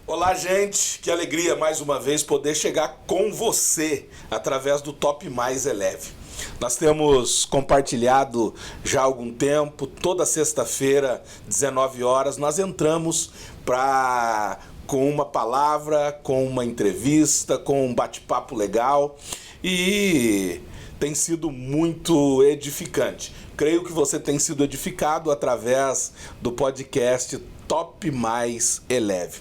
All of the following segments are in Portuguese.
Olá, gente, que alegria mais uma vez poder chegar com você através do Top Mais Eleve. Nós temos compartilhado já há algum tempo, toda sexta-feira, 19 horas, nós entramos com uma palavra, com uma entrevista, com um bate-papo legal e tem sido muito edificante. Creio que você tem sido edificado através do podcast Top Mais Eleve.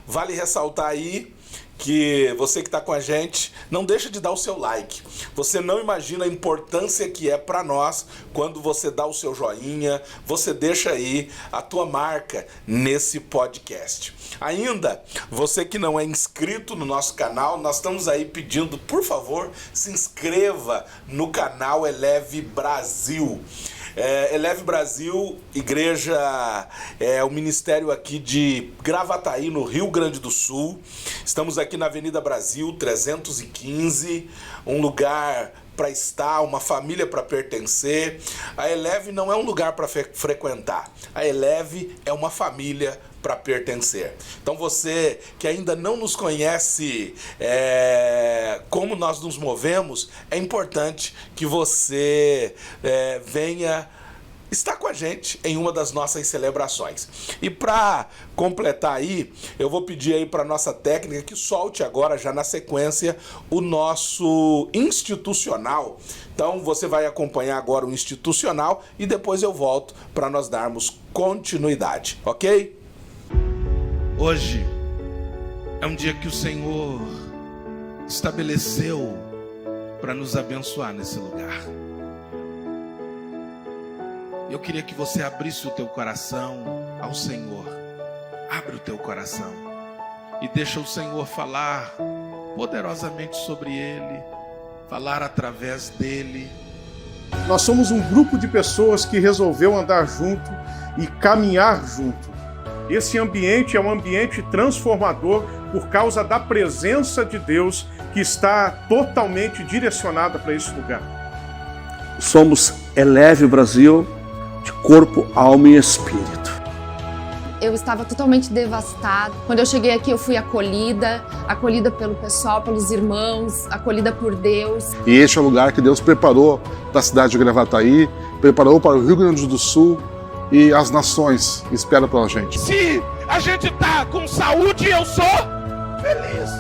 Vale ressaltar aí que você que está com a gente, não deixa de dar o seu like. Você não imagina a importância que é para nós quando você dá o seu joinha, você deixa aí a tua marca nesse podcast. Ainda, você que não é inscrito no nosso canal, nós estamos aí pedindo, por favor, se inscreva no canal Eleve Brasil. Eleve Brasil, igreja, o ministério aqui de Gravataí, no Rio Grande do Sul. Estamos aqui na Avenida Brasil 315, um lugar para estar, uma família para pertencer. A Eleve não é um lugar para frequentar, a Eleve é uma família para pertencer. Então você que ainda não nos conhece como nós nos movemos, é importante que você venha estar com a gente em uma das nossas celebrações. E para completar aí, eu vou pedir aí para nossa técnica que solte agora, já na sequência, o nosso institucional. Então você vai acompanhar agora o institucional e depois eu volto para nós darmos continuidade, ok? Hoje é um dia que o Senhor estabeleceu para nos abençoar nesse lugar. Eu queria que você abrisse o teu coração ao Senhor. Abre o teu coração e deixa o Senhor falar poderosamente sobre ele, falar através dele. Nós somos um grupo de pessoas que resolveu andar junto e caminhar junto. Esse ambiente é um ambiente transformador por causa da presença de Deus que está totalmente direcionada para esse lugar. Somos Eleve Brasil, de corpo, alma e espírito. Eu estava totalmente devastada. Quando eu cheguei aqui, eu fui acolhida pelo pessoal, pelos irmãos, acolhida por Deus. E este é o lugar que Deus preparou para a cidade de Gravataí, preparou para o Rio Grande do Sul e as nações esperam pela gente. Se a gente está com saúde, eu sou feliz.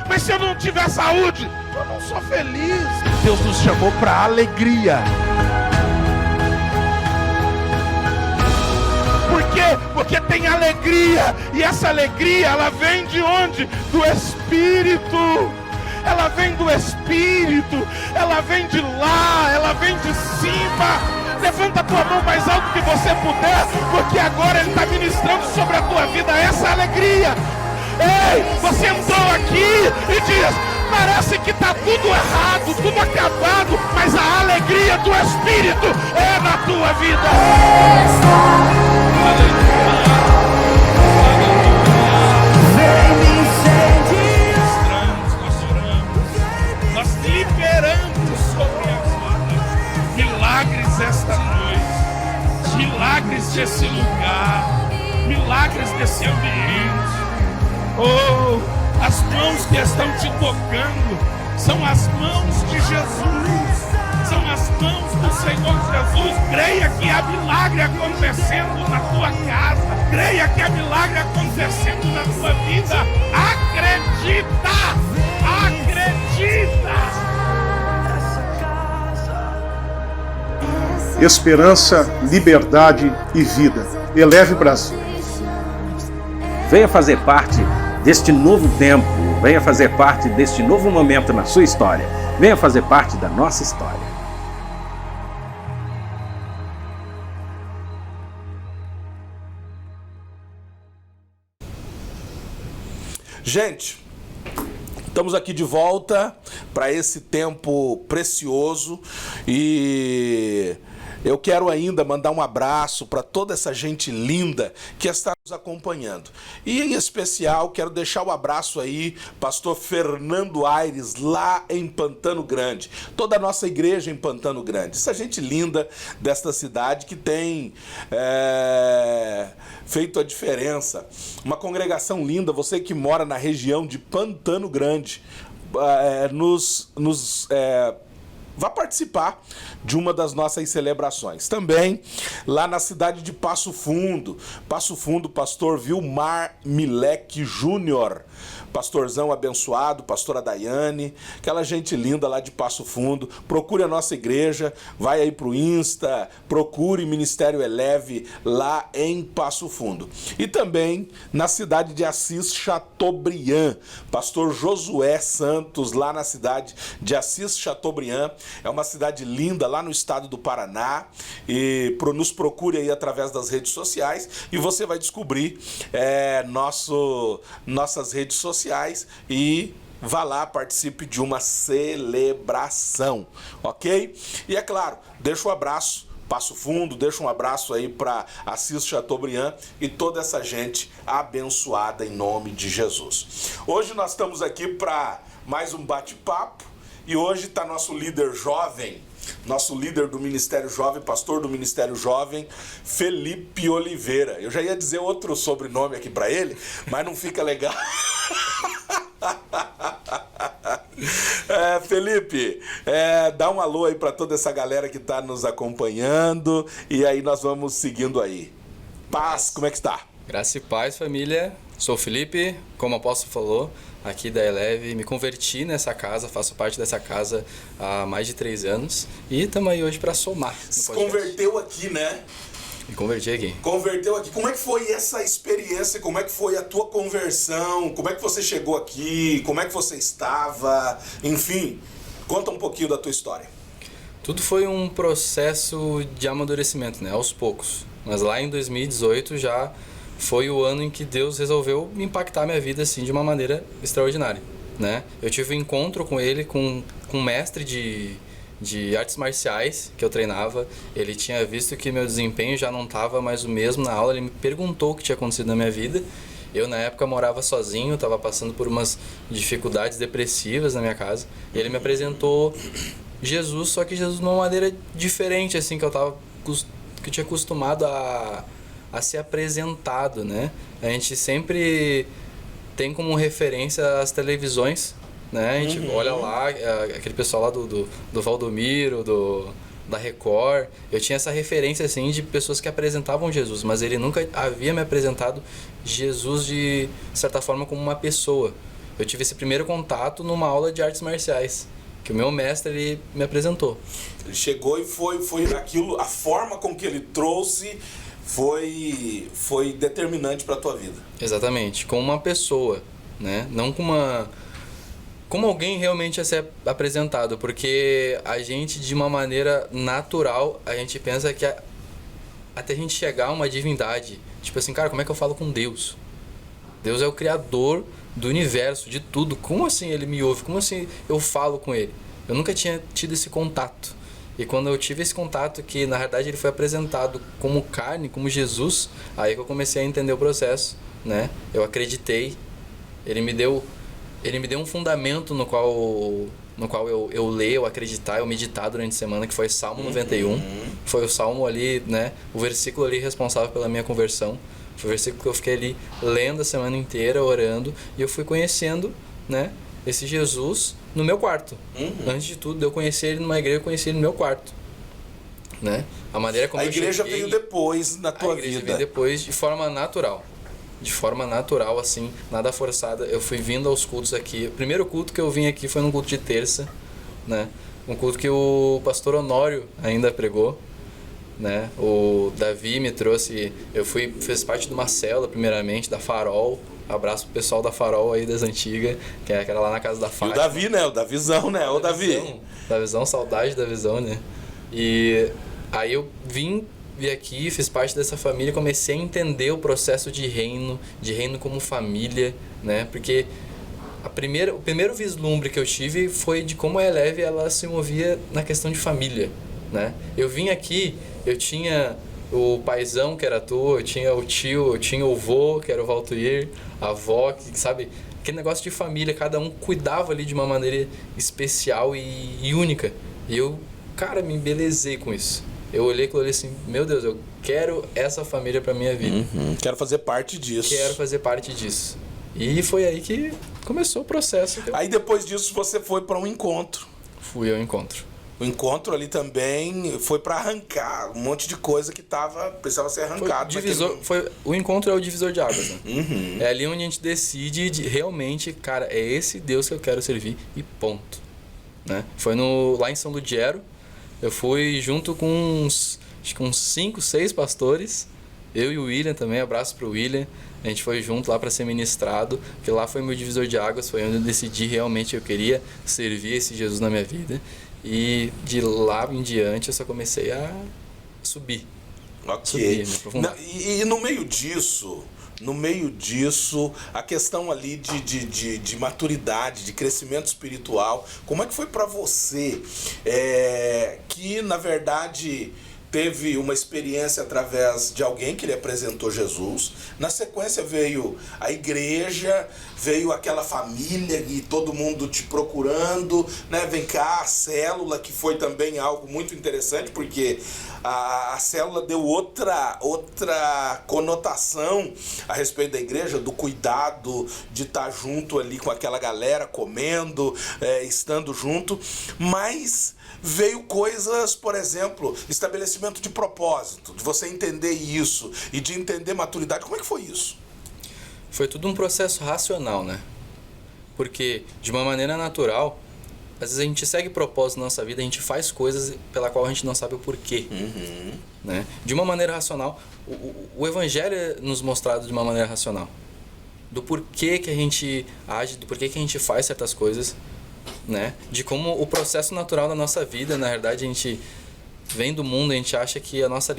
Mas se eu não tiver saúde, eu não sou feliz. Deus nos chamou para alegria. Por quê? Porque tem alegria. E essa alegria, ela vem de onde? Do Espírito. Ela vem do Espírito. Ela vem de lá. Ela vem de cima. Levanta a tua mão mais alto que você puder, porque agora Ele está ministrando sobre a tua vida essa alegria. Ei, você entrou aqui e diz: parece que está tudo errado, tudo acabado, mas a alegria do Espírito é na tua vida. Nós liberamos sobre as vidas milagres esta noite, milagres desse lugar, milagres desse ambiente. Oh, as mãos que estão te tocando são as mãos de Jesus, são as mãos do Senhor Jesus. Creia que há milagre acontecendo na tua casa, creia que há milagre acontecendo na tua vida. Acredita, acredita. Esperança, liberdade e vida. Eleve Brasil. Venha fazer parte deste novo tempo, venha fazer parte deste novo momento na sua história. Venha fazer parte da nossa história. Gente, estamos aqui de volta para esse tempo precioso e eu quero ainda mandar um abraço para toda essa gente linda que está nos acompanhando. E em especial quero deixar o abraço aí, pastor Fernando Aires, lá em Pantano Grande. Toda a nossa igreja em Pantano Grande. Essa gente linda desta cidade que tem feito a diferença. Uma congregação linda, você que mora na região de Pantano Grande, vá participar de uma das nossas celebrações. Também lá na cidade de Passo Fundo, pastor Vilmar Milek Júnior, pastorzão abençoado, pastora Daiane, aquela gente linda lá de Passo Fundo. Procure a nossa igreja, vai aí pro Insta, procure Ministério Eleve lá em Passo Fundo. E também na cidade de Assis Chateaubriand, pastor Josué Santos, lá na cidade de Assis Chateaubriand. É uma cidade linda lá no estado do Paraná. E nos procure aí através das redes sociais e você vai descobrir nossas redes sociais e vá lá, participe de uma celebração, ok? E é claro, deixa um abraço, Passo Fundo, deixa um abraço aí para Assis Chateaubriand e toda essa gente abençoada em nome de Jesus. Hoje nós estamos aqui para mais um bate-papo e hoje está nosso líder jovem, nosso líder do Ministério Jovem, pastor do Ministério Jovem, Felipe Oliveira. Eu já ia dizer outro sobrenome aqui para ele, mas não fica legal. Felipe, dá um alô aí para toda essa galera que está nos acompanhando e aí nós vamos seguindo aí. Paz, como é que está? Graça e paz, família. Sou o Felipe, como o apóstolo falou, aqui da Eleve. Me converti nessa casa, faço parte dessa casa há mais de 3 anos e estamos aí hoje para somar. Se converteu aqui, né? Me converti aqui. Converteu aqui. Como é que foi essa experiência? Como é que foi a tua conversão? Como é que você chegou aqui? Como é que você estava? Enfim, conta um pouquinho da tua história. Tudo foi um processo de amadurecimento, né? Aos poucos. Mas lá em 2018 já foi o ano em que Deus resolveu impactar minha vida assim de uma maneira extraordinária, né? Eu tive um encontro com ele, com um mestre de artes marciais que eu treinava. Ele tinha visto que meu desempenho já não estava mais o mesmo na aula. Ele me perguntou o que tinha acontecido na minha vida. Eu na época morava sozinho, estava passando por umas dificuldades depressivas na minha casa. E ele me apresentou Jesus, só que Jesus de uma maneira diferente assim que eu tinha acostumado a ser apresentado, né? A gente sempre tem como referência as televisões, né? A gente olha lá, aquele pessoal lá do Valdomiro, da Record. Eu tinha essa referência assim de pessoas que apresentavam Jesus, mas ele nunca havia me apresentado Jesus de certa forma como uma pessoa. Eu tive esse primeiro contato numa aula de artes marciais, que o meu mestre ele me apresentou. Ele chegou e foi aquilo, a forma com que ele trouxe foi determinante para a tua vida. Exatamente, como uma pessoa, né? Não como alguém realmente a ser apresentado, porque a gente de uma maneira natural, a gente pensa que até a gente chegar a uma divindade, tipo assim, cara, como é que eu falo com Deus? Deus é o criador do universo, de tudo, como assim ele me ouve? Como assim eu falo com ele? Eu nunca tinha tido esse contato. E quando eu tive esse contato, que na verdade ele foi apresentado como carne, como Jesus, aí que eu comecei a entender o processo, né? Eu acreditei, ele me deu um fundamento no qual eu ler, eu acreditar, eu meditar durante a semana, que foi Salmo 91. Foi o salmo ali, né? O versículo ali responsável pela minha conversão. Foi o versículo que eu fiquei ali lendo a semana inteira, orando, e eu fui conhecendo, né? Esse Jesus no meu quarto. Antes de tudo, eu conheci ele numa igreja, eu conheci ele no meu quarto, né? A maneira como a igreja veio depois na tua vida. A igreja veio depois de forma natural. De forma natural, assim, nada forçada. Eu fui vindo aos cultos aqui. O primeiro culto que eu vim aqui foi num culto de terça, né? Um culto que o pastor Honório ainda pregou, né? O Davi me trouxe, fiz parte de uma célula primeiramente, da Farol. Abraço pro pessoal da Farol aí das antigas, que é aquela lá na casa da Fátima. E o Davi, né? O Davizão, né? O Davi. Davizão, saudade da visão, né? E aí eu vim aqui, fiz parte dessa família, comecei a entender o processo de reino como família, né? Porque o primeiro vislumbre que eu tive foi de como a Eleve ela se movia na questão de família, né? Eu vim aqui, eu tinha o paizão que era tu, eu tinha o tio, eu tinha o vô, que era o Valtuir, a avó, que sabe, aquele negócio de família, cada um cuidava ali de uma maneira especial e única. E eu, cara, me embelezei com isso. eu olhei aquilo ali assim, meu Deus, eu quero essa família pra minha vida. Quero fazer parte disso. Quero fazer parte disso. E foi aí que começou o processo. Aí depois disso você foi para um encontro. Fui ao encontro. O encontro ali também foi para arrancar um monte de coisa que precisava ser arrancado. O encontro é o divisor de águas, né? É ali onde a gente decide de cara, é esse Deus que eu quero servir e ponto. Né? Foi lá em São Ludgero. Eu fui junto com uns 5, 6 pastores. Eu e o William também, abraço pro William. A gente foi junto lá para ser ministrado, porque lá foi meu divisor de águas, foi onde eu decidi realmente que eu queria servir esse Jesus na minha vida. E de lá em diante eu só comecei a subir. Ok. E no meio disso, a questão ali de maturidade, de crescimento espiritual, como é que foi para você que, na verdade, teve uma experiência através de alguém que lhe apresentou Jesus, na sequência veio a igreja, veio aquela família e todo mundo te procurando, né? Vem cá, a célula, que foi também algo muito interessante, porque a célula deu outra conotação a respeito da igreja, do cuidado de estar junto ali com aquela galera, comendo, estando junto, mas veio coisas, por exemplo, estabelecimento de propósito, de você entender isso e de entender maturidade. Como é que foi isso? Foi tudo um processo racional, né? Porque, de uma maneira natural, às vezes a gente segue propósito na nossa vida, a gente faz coisas pela qual a gente não sabe o porquê. Né? De uma maneira racional, o Evangelho é nos mostrado de uma maneira racional. Do porquê que a gente age, do porquê que a gente faz certas coisas, né? De como o processo natural da nossa vida, na verdade, a gente vem do mundo, a gente acha que a nossa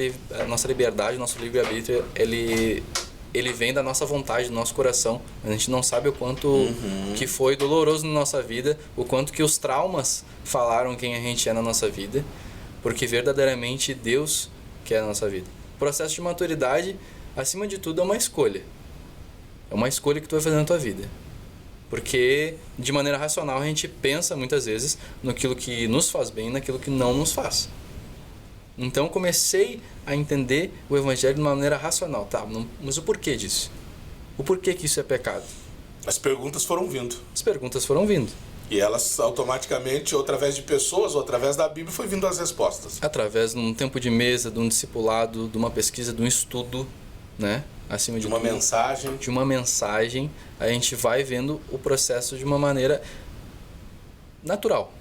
liberdade, o nosso livre-arbítrio, ele vem da nossa vontade, do nosso coração. A gente não sabe o quanto que foi doloroso na nossa vida, o quanto que os traumas falaram quem a gente é na nossa vida, porque verdadeiramente Deus quer a nossa vida. O processo de maturidade, acima de tudo, é uma escolha. É uma escolha que tu vai fazer na tua vida. Porque, de maneira racional, a gente pensa muitas vezes naquilo que nos faz bem e naquilo que não nos faz. Então, comecei a entender o Evangelho de uma maneira racional. Tá, mas o porquê disso? O porquê que isso é pecado? As perguntas foram vindo. As perguntas foram vindo. E elas automaticamente, ou através de pessoas, ou através da Bíblia, foi vindo as respostas. Através de um tempo de mesa, de um discipulado, de uma pesquisa, de um estudo, né? Acima de uma mensagem. De uma mensagem, a gente vai vendo o processo de uma maneira natural.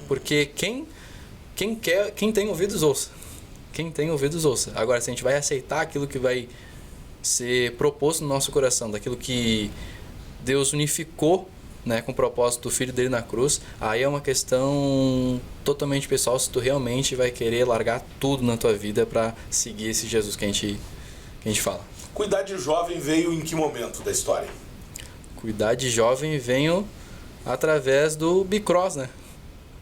Porque quem tem ouvidos, ouça. Quem tem ouvidos, ouça. Agora, se a gente vai aceitar aquilo que vai ser proposto no nosso coração, daquilo que Deus unificou, né, com o propósito do Filho dele na cruz, aí é uma questão totalmente pessoal, se tu realmente vai querer largar tudo na tua vida para seguir esse Jesus que a gente fala. Cuidar de jovem veio em que momento da história? Cuidar de jovem veio através do Bicross, né?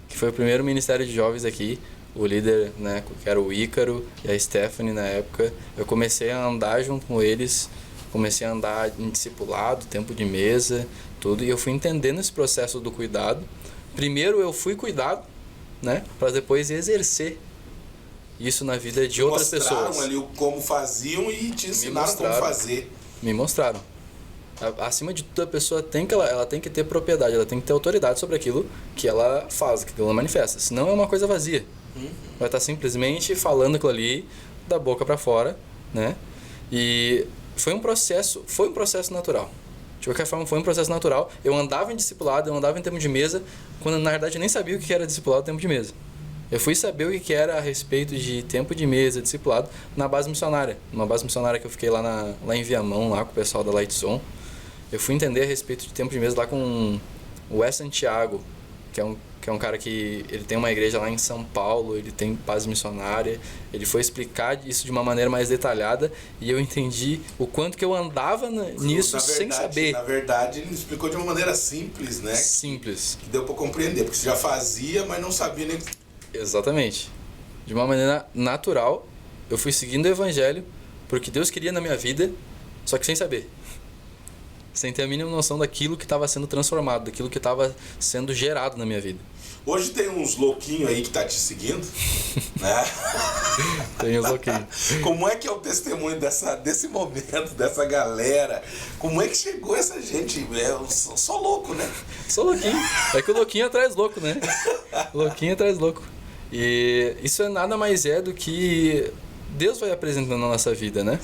Que foi o primeiro ministério de jovens aqui. O líder, né, que era o Ícaro e a Stephanie na época. Eu comecei a andar junto com eles, comecei a andar em discipulado, tempo de mesa, tudo. E eu fui entendendo esse processo do cuidado. Primeiro eu fui cuidado, né, para depois exercer isso na vida de outras pessoas. Mostraram ali como faziam e te ensinaram como fazer. Me mostraram. Acima de tudo, a pessoa ela tem que ter propriedade, ela tem que ter autoridade sobre aquilo que ela faz, que ela manifesta. Senão é uma coisa vazia. Vai estar simplesmente falando aquilo ali da boca para fora, né? E foi um processo natural. De qualquer forma, foi um processo natural. Eu andava em discipulado, eu andava em tempo de mesa, quando na verdade eu nem sabia o que era discipulado e tempo de mesa. Eu fui saber o que era a respeito de tempo de mesa, discipulado, na base missionária. Uma base missionária que eu fiquei lá em Viamão, lá com o pessoal da Lightzone. Eu fui entender a respeito de tempo de mesa lá com o Wes Santiago, que é um cara que ele tem uma igreja lá em São Paulo, ele tem base missionária. Ele foi explicar isso de uma maneira mais detalhada e eu entendi o quanto que eu andava nisso sem saber. Na verdade, ele explicou de uma maneira simples, né? Simples. Que deu para compreender, porque você já fazia, mas não sabia nem... Exatamente. De uma maneira natural, eu fui seguindo o Evangelho, porque Deus queria na minha vida, só que sem saber. Sem ter a mínima noção daquilo que estava sendo transformado, daquilo que estava sendo gerado na minha vida. Hoje tem uns louquinhos aí que tá te seguindo, né? Tem os louquinhos. Como é que é o testemunho desse momento, dessa galera? Como é que chegou essa gente? Eu sou louco, né? Sou louquinho. É que o louquinho atrás louco, né? Louquinho atrás louco. E isso é nada mais do que Deus vai apresentando na nossa vida, né?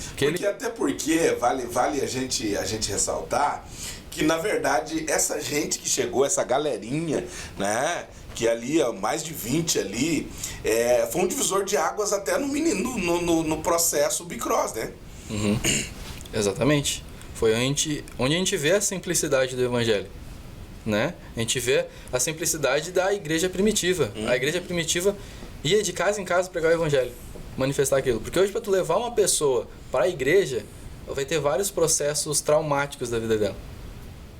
Até porque vale a gente ressaltar que, na verdade, essa gente que chegou, essa galerinha, né? Que ali, mais de 20 ali, foi um divisor de águas até no processo Bicross, né? Uhum. Exatamente. Foi onde a gente vê a simplicidade do evangelho, né? A gente vê a simplicidade da igreja primitiva. A igreja primitiva ia de casa em casa pregar o evangelho, manifestar aquilo. Porque hoje, para tu levar uma pessoa para a igreja, vai ter vários processos traumáticos da vida dela.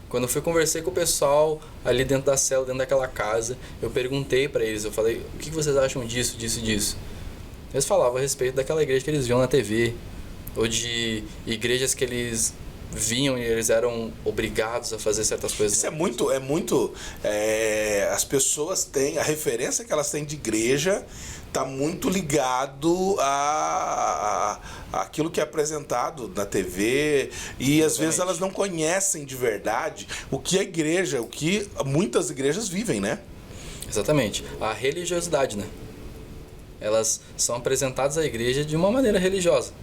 Quando eu conversei com o pessoal ali dentro da cela, dentro daquela casa, eu perguntei para eles, eu falei, o que vocês acham disso, disso e disso? Eles falavam a respeito daquela igreja que eles viam na TV, ou de igrejas que eles vinham e eles eram obrigados a fazer certas coisas. Isso é muito as pessoas têm, a referência que elas têm de igreja está muito ligado a aquilo que é apresentado na TV, e às vezes elas não conhecem de verdade o que a igreja, o que muitas igrejas vivem, né? Exatamente. A religiosidade, né? Elas são apresentadas à igreja de uma maneira religiosa.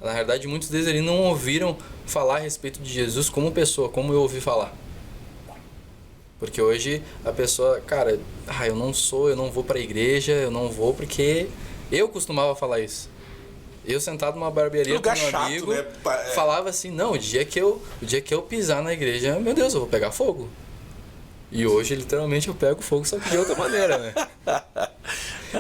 Na verdade, muitos deles ali não ouviram falar a respeito de Jesus como pessoa, como eu ouvi falar. Porque hoje a pessoa, cara, eu não vou pra igreja, eu não vou porque eu costumava falar isso. Eu sentado numa barbearia com um amigo, né? Falava assim, não, o dia que eu pisar na igreja, meu Deus, eu vou pegar fogo. E hoje, literalmente, eu pego fogo, só que de outra maneira, né?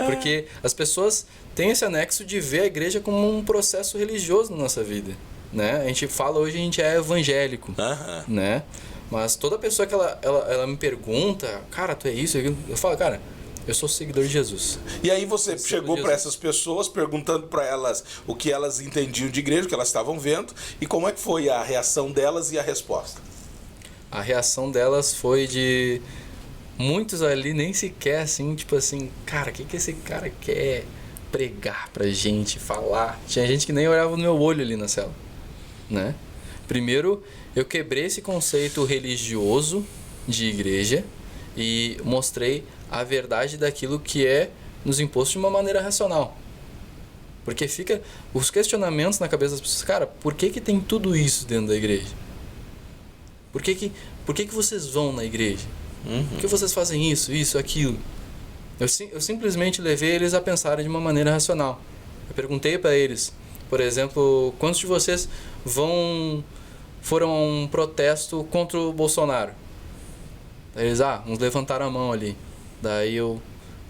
Porque as pessoas têm esse anexo de ver a igreja como um processo religioso na nossa vida, né? A gente fala hoje, a gente é evangélico, né? Mas toda pessoa que ela me pergunta, cara, tu é isso? Eu falo, cara, eu sou seguidor de Jesus. E aí você chegou para essas pessoas perguntando para elas o que elas entendiam de igreja, o que elas estavam vendo, e como é que foi a reação delas e a resposta? A reação delas foi de muitos ali nem sequer assim, tipo assim, cara, o que esse cara quer pregar pra gente, falar? Tinha gente que nem olhava no meu olho ali na cela, né? Primeiro, eu quebrei esse conceito religioso de igreja e mostrei a verdade daquilo que é nos imposto de uma maneira racional. Porque fica os questionamentos na cabeça das pessoas, cara, por que tem tudo isso dentro da igreja? Por que vocês vão na igreja? Por que vocês fazem isso, aquilo? Eu simplesmente levei eles a pensarem de uma maneira racional. Eu perguntei para eles, por exemplo, quantos de vocês foram a um protesto contra o Bolsonaro? Daí eles, uns levantaram a mão ali. Daí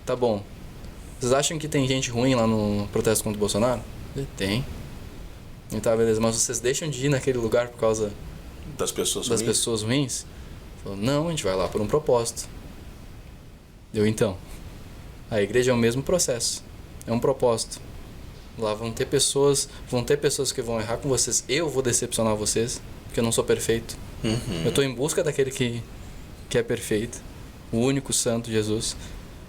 tá bom. Vocês acham que tem gente ruim lá no protesto contra o Bolsonaro? Tem. E tá, beleza, mas vocês deixam de ir naquele lugar por causa das pessoas ruins? Falou, não, a gente vai lá por um propósito. Então, a igreja é o mesmo processo, é um propósito. Lá vão ter pessoas que vão errar com vocês. Eu vou decepcionar vocês, porque eu não sou perfeito. Eu estou em busca daquele que é perfeito, o único santo, Jesus.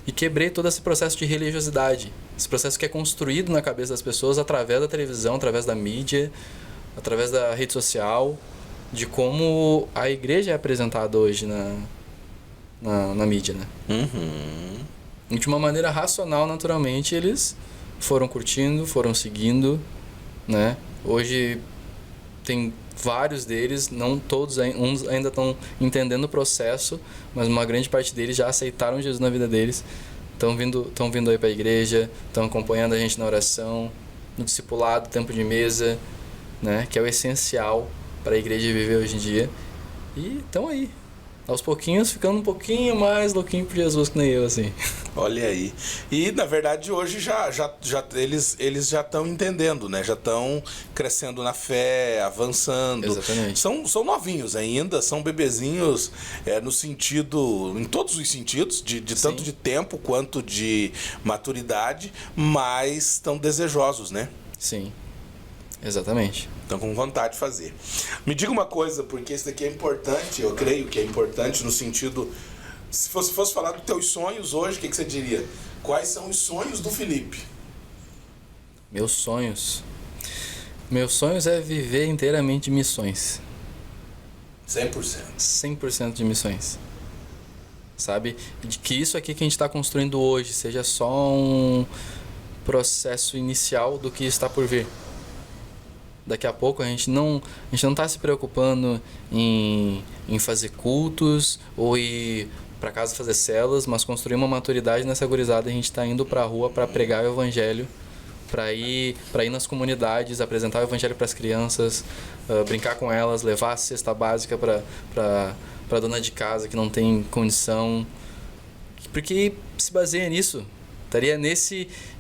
E quebrei todo esse processo de religiosidade, esse processo que é construído na cabeça das pessoas através da televisão, através da mídia, através da rede social, de como a igreja é apresentada hoje na mídia, né? E de uma maneira racional, naturalmente, eles foram curtindo, foram seguindo, né? Hoje tem vários deles, não todos, uns ainda estão entendendo o processo, mas uma grande parte deles já aceitaram Jesus na vida deles, estão vindo aí para a igreja, estão acompanhando a gente na oração, no discipulado, tempo de mesa, né? Que é o essencial para a igreja viver hoje em dia. E estão aí, aos pouquinhos, ficando um pouquinho mais louquinho por Jesus que nem eu, assim. Olha aí. E, na verdade, hoje eles já estão entendendo, né? Já estão crescendo na fé, avançando. Exatamente. São novinhos ainda, são bebezinhos no sentido, em todos os sentidos, de tanto de tempo quanto de maturidade, mas estão desejosos, né? Sim, exatamente. Estão com vontade de fazer. Me diga uma coisa, porque isso daqui é importante, eu creio que é importante no sentido Se você fosse falar dos teus sonhos hoje, o que você diria? Quais são os sonhos do Felipe? Meus sonhos é viver inteiramente de missões. 100%. 100% de missões. Sabe? De que isso aqui que a gente está construindo hoje seja só um processo inicial do que está por vir. Daqui a pouco a gente não está se preocupando em fazer cultos ou ir para casa fazer células, mas construir uma maturidade nessa gurizada. A gente está indo para a rua para pregar o evangelho, para ir nas comunidades, apresentar o evangelho para as crianças, brincar com elas, levar a cesta básica para dona de casa que não tem condição. Porque se baseia nisso.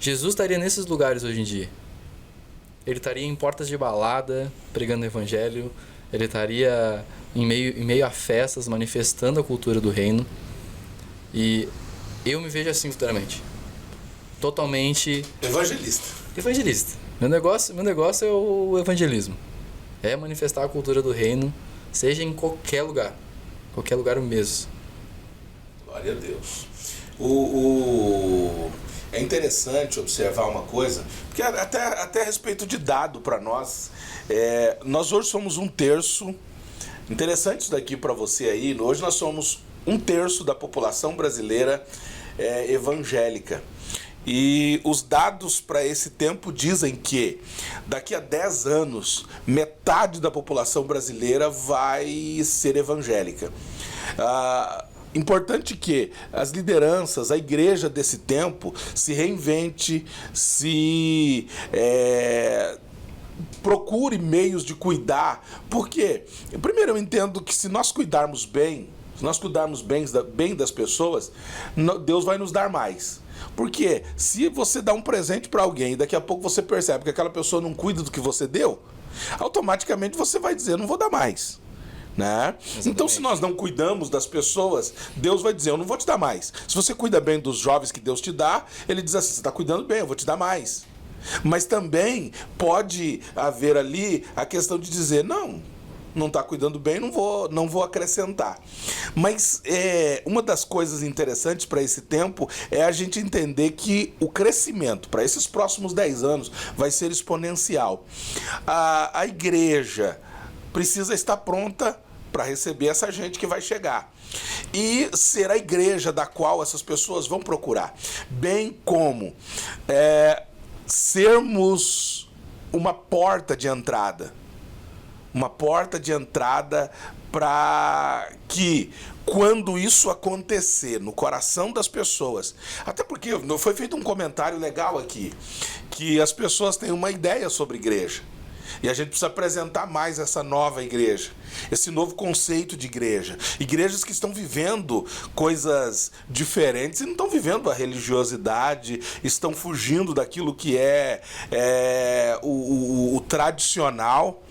Jesus estaria nesses lugares hoje em dia. Ele estaria em portas de balada, pregando o evangelho. Ele estaria em meio a festas, manifestando a cultura do reino. E eu me vejo assim futuramente. Totalmente... Evangelista. Meu negócio é o evangelismo. É manifestar a cultura do reino, seja em qualquer lugar. Qualquer lugar mesmo. Glória a Deus. É interessante observar uma coisa, porque até a respeito de dado para nós, nós hoje somos 1/3, interessante isso daqui para você aí, hoje nós somos 1/3 da população brasileira evangélica. E os dados para esse tempo dizem que daqui a 10 anos, metade da população brasileira vai ser evangélica. Importante que as lideranças, a igreja desse tempo se reinvente, procure meios de cuidar. Porque, primeiro, eu entendo que se nós cuidarmos bem das pessoas, Deus vai nos dar mais. Porque se você dá um presente para alguém e daqui a pouco você percebe que aquela pessoa não cuida do que você deu, automaticamente você vai dizer, não vou dar mais. Né? Então, se nós não cuidamos das pessoas, Deus vai dizer, eu não vou te dar mais. Se você cuida bem dos jovens que Deus te dá, Ele diz assim, você está cuidando bem, eu vou te dar mais. Mas também pode haver ali a questão de dizer, não está cuidando bem, não vou acrescentar. Mas uma das coisas interessantes para esse tempo é a gente entender que o crescimento para esses próximos 10 anos vai ser exponencial. A igreja precisa estar pronta para receber essa gente que vai chegar. E ser a igreja da qual essas pessoas vão procurar. Bem como sermos uma porta de entrada. Uma porta de entrada para que, quando isso acontecer no coração das pessoas... Até porque foi feito um comentário legal aqui, que as pessoas têm uma ideia sobre igreja. E a gente precisa apresentar mais essa nova igreja, esse novo conceito de igreja. Igrejas que estão vivendo coisas diferentes e não estão vivendo a religiosidade, estão fugindo daquilo que é o tradicional,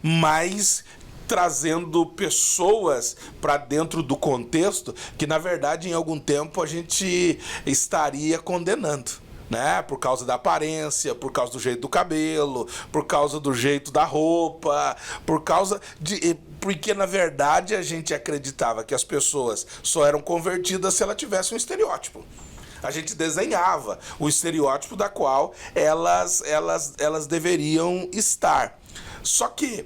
mas trazendo pessoas para dentro do contexto que, na verdade, em algum tempo a gente estaria condenando. Né? Por causa da aparência, por causa do jeito do cabelo, por causa do jeito da roupa, porque na verdade a gente acreditava que as pessoas só eram convertidas se elas tivessem um estereótipo. A gente desenhava o estereótipo da qual elas deveriam estar. Só que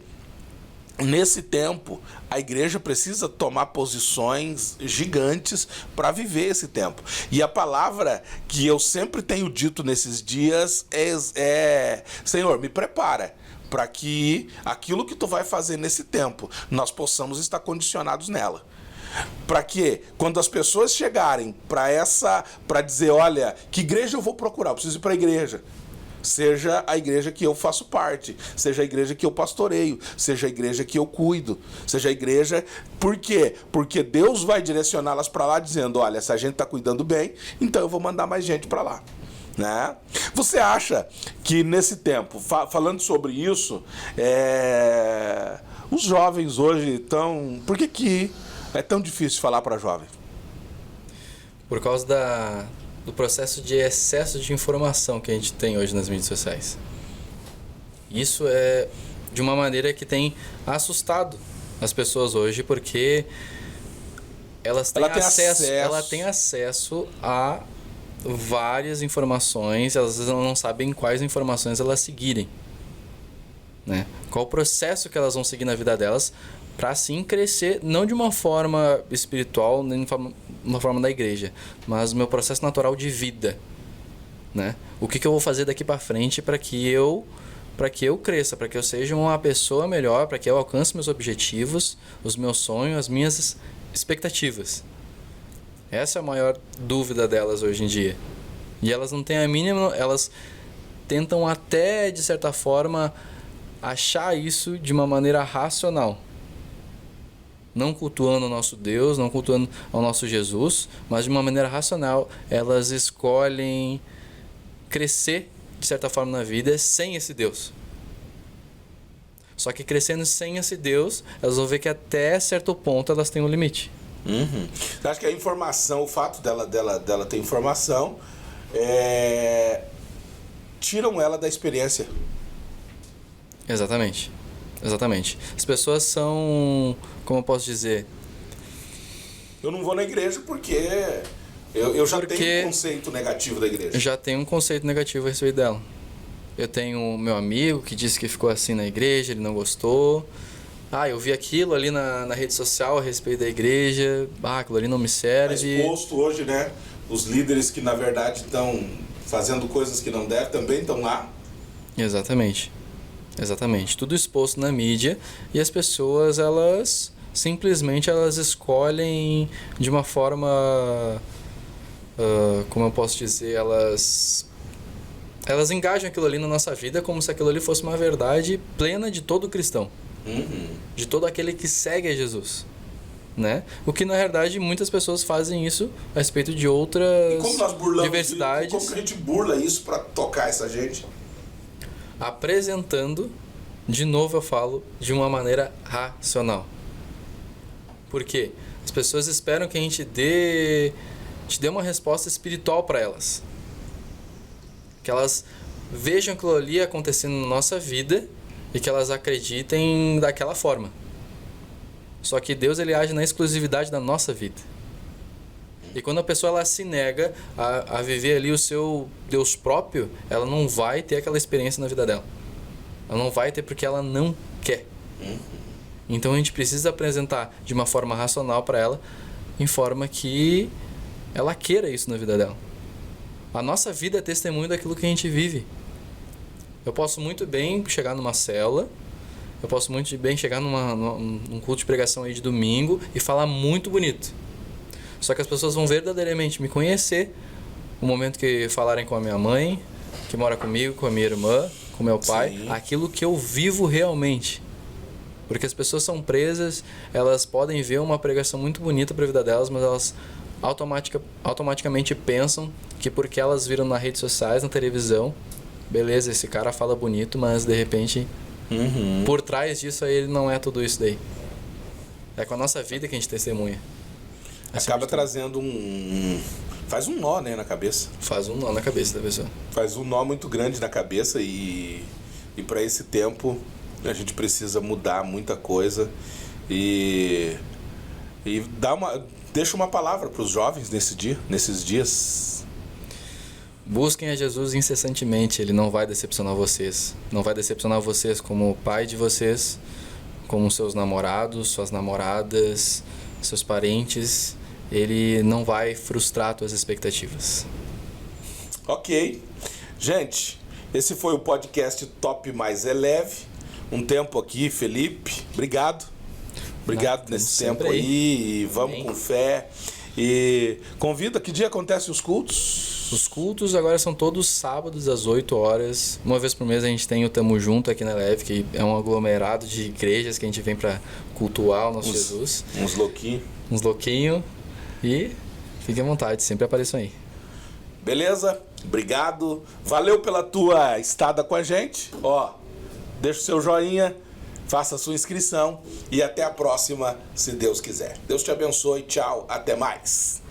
nesse tempo, a igreja precisa tomar posições gigantes para viver esse tempo. E a palavra que eu sempre tenho dito nesses dias é Senhor, me prepara para que aquilo que tu vai fazer nesse tempo, nós possamos estar condicionados nela. Para que, quando as pessoas chegarem para dizer, olha, que igreja eu vou procurar? Eu preciso ir para a igreja. Seja a igreja que eu faço parte, seja a igreja que eu pastoreio, seja a igreja que eu cuido, seja a igreja... Por quê? Porque Deus vai direcioná-las para lá dizendo, olha, essa gente está cuidando bem, então eu vou mandar mais gente para lá. Né? Você acha que nesse tempo, falando sobre isso, os jovens hoje estão... Por que é tão difícil falar para jovem? Por causa do processo de excesso de informação que a gente tem hoje nas mídias sociais. Isso é de uma maneira que tem assustado as pessoas hoje, porque Elas têm Ela tem acesso, acesso. ela tem acesso a várias informações, elas não sabem quais informações elas seguirem, né? Qual o processo que elas vão seguir na vida delas para assim crescer, não de uma forma espiritual, nem de uma forma da igreja, mas o meu processo natural de vida, né? O que eu vou fazer daqui para frente para que eu cresça, para que eu seja uma pessoa melhor, para que eu alcance meus objetivos, os meus sonhos, as minhas expectativas. Essa é a maior dúvida delas hoje em dia. E elas não têm a mínima... Elas tentam até, de certa forma, achar isso de uma maneira racional. Não cultuando o nosso Deus, não cultuando ao nosso Jesus, mas de uma maneira racional. Elas escolhem crescer, de certa forma, na vida sem esse Deus. Só que crescendo sem esse Deus, elas vão ver que até certo ponto elas têm um limite. Uhum. Eu acho que a informação, o fato dela ter informação, tiram ela da experiência. Exatamente. As pessoas são, como eu posso dizer... Eu não vou na igreja porque eu já tenho um conceito negativo da igreja. Eu já tenho um conceito negativo a respeito dela. Eu tenho meu amigo que disse que ficou assim na igreja, ele não gostou. Eu vi aquilo ali na rede social a respeito da igreja. Aquilo ali não me serve. Mas exposto hoje, né? Os líderes que na verdade estão fazendo coisas que não devem também estão lá. Exatamente. Tudo exposto na mídia e as pessoas, elas simplesmente escolhem de uma forma, como eu posso dizer, elas engajam aquilo ali na nossa vida como se aquilo ali fosse uma verdade plena de todo cristão. De todo aquele que segue a Jesus, né? O que na verdade muitas pessoas fazem isso a respeito de outras e como nós burlamos diversidades. Como que a gente burla isso para tocar essa gente? Apresentando, de novo eu falo, de uma maneira racional. Por quê? As pessoas esperam que a gente dê uma resposta espiritual para elas. Que elas vejam aquilo ali acontecendo na nossa vida e que elas acreditem daquela forma. Só que Deus, ele age na exclusividade da nossa vida. E quando a pessoa ela se nega a viver ali o seu Deus próprio, ela não vai ter aquela experiência na vida dela. Ela não vai ter porque ela não quer. Então a gente precisa apresentar de uma forma racional para ela, em forma que ela queira isso na vida dela. A nossa vida é testemunho daquilo que a gente vive. Eu posso muito bem chegar numa célula, eu posso muito bem chegar num culto de pregação aí de domingo e falar muito bonito. Só que as pessoas vão verdadeiramente me conhecer no momento que falarem com a minha mãe, que mora comigo, com a minha irmã, com meu pai, sim, aquilo que eu vivo realmente. Porque as pessoas são presas, elas podem ver uma pregação muito bonita para a vida delas, mas elas automaticamente pensam que porque elas viram nas redes sociais, na televisão, beleza, esse cara fala bonito, mas de repente, por trás disso aí, ele não é tudo isso daí. É com a nossa vida que a gente testemunha. Acaba trazendo faz um nó, né, na cabeça. Faz um nó na cabeça da pessoa. Faz um nó muito grande na cabeça e para esse tempo a gente precisa mudar muita coisa e deixa uma palavra para os jovens nesses dias. Busquem a Jesus incessantemente, Ele não vai decepcionar vocês. Não vai decepcionar vocês como o pai de vocês, como seus namorados, suas namoradas, seus parentes. Ele não vai frustrar suas expectativas. Ok. Gente, esse foi o podcast Top Mais Eleve. Um tempo aqui, Felipe. Obrigado nesse tempo aí. E vamos com fé. E convida, que dia acontecem os cultos? Os cultos agora são todos sábados às 8 horas. Uma vez por mês a gente tem o Tamo Junto aqui na Eleve, que é um aglomerado de igrejas que a gente vem para cultuar o nosso Jesus. Uns louquinhos. E fiquem à vontade, sempre apareçam aí. Beleza? Obrigado. Valeu pela tua estada com a gente. Deixa o seu joinha, faça a sua inscrição e até a próxima, se Deus quiser. Deus te abençoe. Tchau. Até mais.